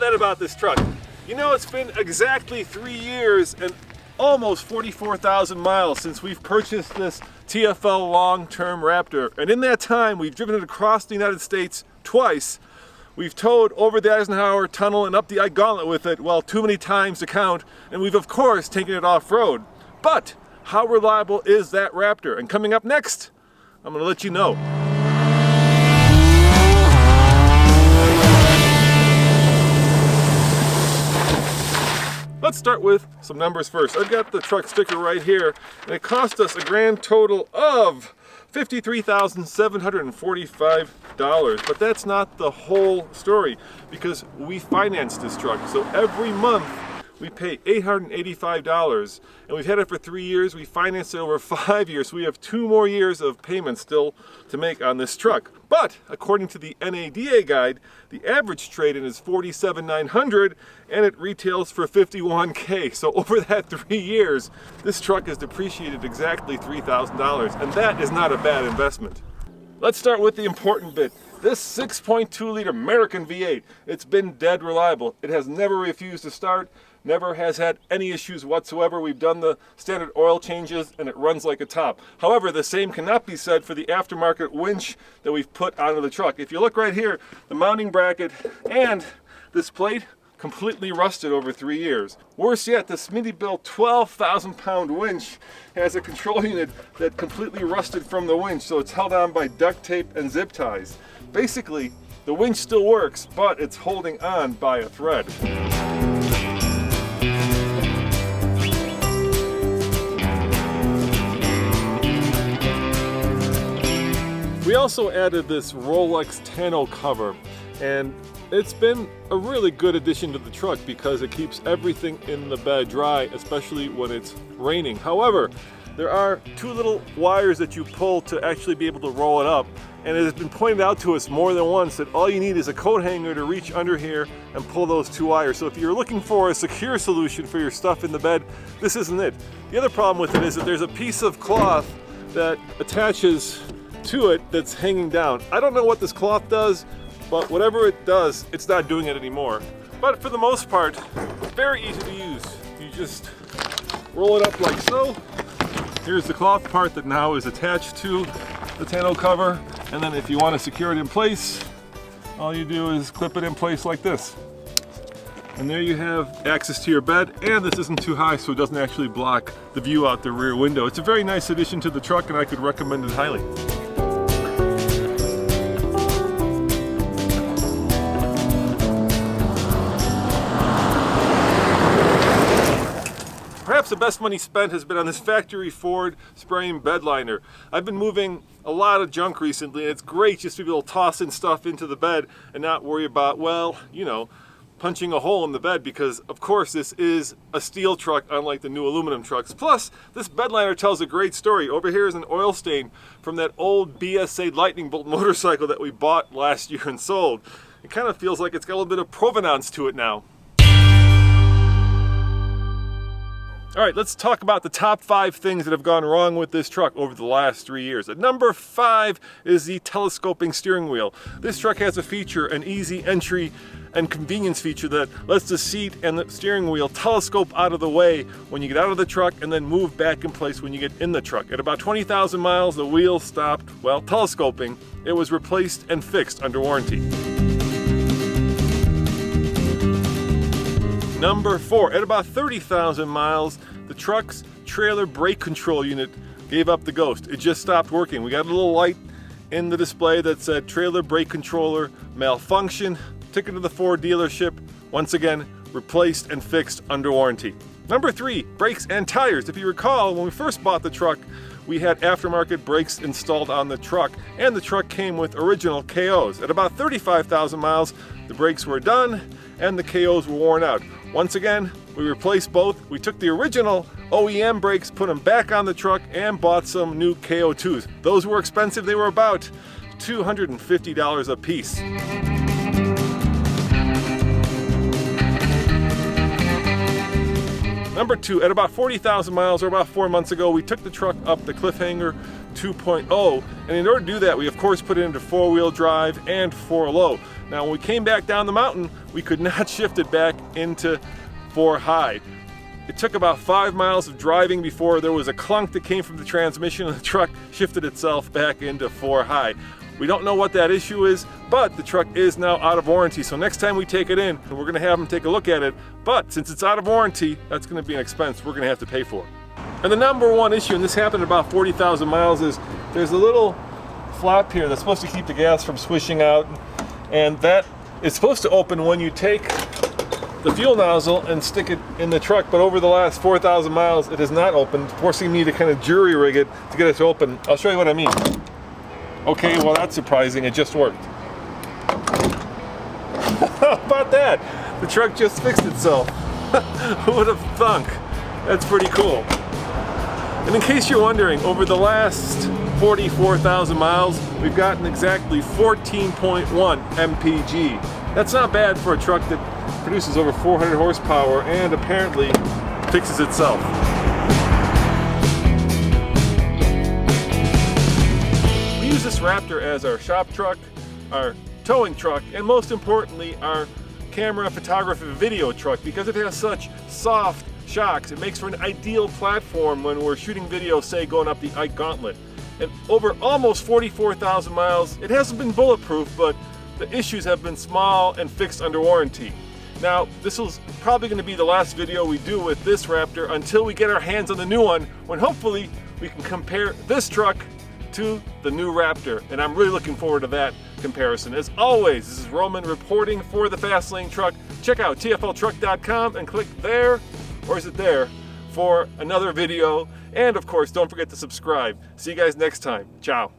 that about this truck? You know, it's been exactly 3 years and almost 44,000 miles since we've purchased this TFL long-term Raptor. And in that time, we've driven it across the United States twice. We've towed over the Eisenhower Tunnel and up the I-Gauntlet with it, well, too many times to count. And we've, of course, taken it off-road. But how reliable is that Raptor? And coming up next, I'm going to let you know. Let's start with some numbers first. I've got the truck sticker right here, and it cost us a grand total of $53,745. But that's not the whole story, because we financed this truck. So every month we pay $885, and we've had it for 3 years. We financed it over 5 years, so we have 2 more years of payments still to make on this truck. But according to the NADA guide, the average trade-in is $47,900, and it retails for $51K. So over that 3 years, this truck has depreciated exactly $3,000, and that is not a bad investment. Let's start with the important bit. This 6.2 liter American V8, it's been dead reliable. It has never refused to start, never has had any issues whatsoever. We've done the standard oil changes and it runs like a top. However, the same cannot be said for the aftermarket winch that we've put onto the truck. If you look right here, the mounting bracket and this plate completely rusted over 3 years. Worse yet, the Smittybilt 12,000 pound winch has a control unit that completely rusted from the winch, so it's held on by duct tape and zip ties. Basically, the winch still works, but it's holding on by a thread. We also added this Rolex tonneau cover, and it's been a really good addition to the truck because it keeps everything in the bed dry, especially when it's raining. However, there are 2 little wires that you pull to actually be able to roll it up, and it has been pointed out to us more than once that all you need is a coat hanger to reach under here and pull those 2 wires. So if you're looking for a secure solution for your stuff in the bed, this isn't it. The other problem with it is that there's a piece of cloth that attaches to it that's hanging down. I don't know what this cloth does, but whatever it does, it's not doing it anymore. But for the most part, very easy to use. You just roll it up like so. Here's the cloth part that now is attached to the tonneau cover, and then if you want to secure it in place, all you do is clip it in place like this. And there you have access to your bed, and this isn't too high, so it doesn't actually block the view out the rear window. It's a very nice addition to the truck, and I could recommend it highly. Perhaps the best money spent has been on this factory Ford spraying bed liner. I've been moving a lot of junk recently, and it's great just to be able to toss in stuff into the bed and not worry about, well, you know, punching a hole in the bed, because of course this is a steel truck unlike the new aluminum trucks. Plus, this bed liner tells a great story. Over here is an oil stain from that old BSA Lightning Bolt motorcycle that we bought last year and sold. It kind of feels like it's got a little bit of provenance to it now. All right, let's talk about the top 5 things that have gone wrong with this truck over the last 3 years. At number 5 is the telescoping steering wheel. This truck has a feature, an easy entry and convenience feature that lets the seat and the steering wheel telescope out of the way when you get out of the truck and then move back in place when you get in the truck. At about 20,000 miles, the wheel stopped, well, telescoping. It was replaced and fixed under warranty. Number 4, at about 30,000 miles, the truck's trailer brake control unit gave up the ghost. It just stopped working. We got a little light in the display that said trailer brake controller malfunction. Took it to the Ford dealership. Once again, replaced and fixed under warranty. Number 3, brakes and tires. If you recall, when we first bought the truck, we had aftermarket brakes installed on the truck, and the truck came with original KOs. At about 35,000 miles, the brakes were done and the KOs were worn out. Once again, we replaced both. We took the original OEM brakes, put them back on the truck, and bought some new KO2s. Those were expensive. They were about $250 a piece. Number two, at about 40,000 miles, or about 4 months ago, we took the truck up the Cliffhanger 2.0, and in order to do that, we of course put it into 4-wheel drive and 4-low. Now when we came back down the mountain, we could not shift it back into 4-high. It took about 5 miles of driving before there was a clunk that came from the transmission and the truck shifted itself back into 4-high. We don't know what that issue is, but the truck is now out of warranty. So next time we take it in, we're gonna have them take a look at it. But since it's out of warranty, that's gonna be an expense we're gonna have to pay for. And the number one issue, and this happened at about 40,000 miles, is there's a little flap here that's supposed to keep the gas from swishing out. And that is supposed to open when you take the fuel nozzle and stick it in the truck. But over the last 4,000 miles, it has not opened, forcing me to kind of jury rig it to get it to open. I'll show you what I mean. Okay, well that's surprising, it just worked. How about that? The truck just fixed itself. Who would have thunk? That's pretty cool. And in case you're wondering, over the last 44,000 miles, we've gotten exactly 14.1 mpg. That's not bad for a truck that produces over 400 horsepower and apparently fixes itself. This Raptor as our shop truck, our towing truck, and most importantly our camera, photography, video truck, because it has such soft shocks. It makes for an ideal platform when we're shooting video, say going up the Ike Gauntlet. And over almost 44,000 miles, it hasn't been bulletproof, but the issues have been small and fixed under warranty. Now, this is probably going to be the last video we do with this Raptor until we get our hands on the new one, when hopefully we can compare this truck to the new Raptor, and I'm really looking forward to that comparison. As always, this is Roman reporting for the Fast Lane Truck. Check out tfltruck.com and click there, or is it there, for another video. And of course, don't forget to subscribe. See you guys next time. Ciao.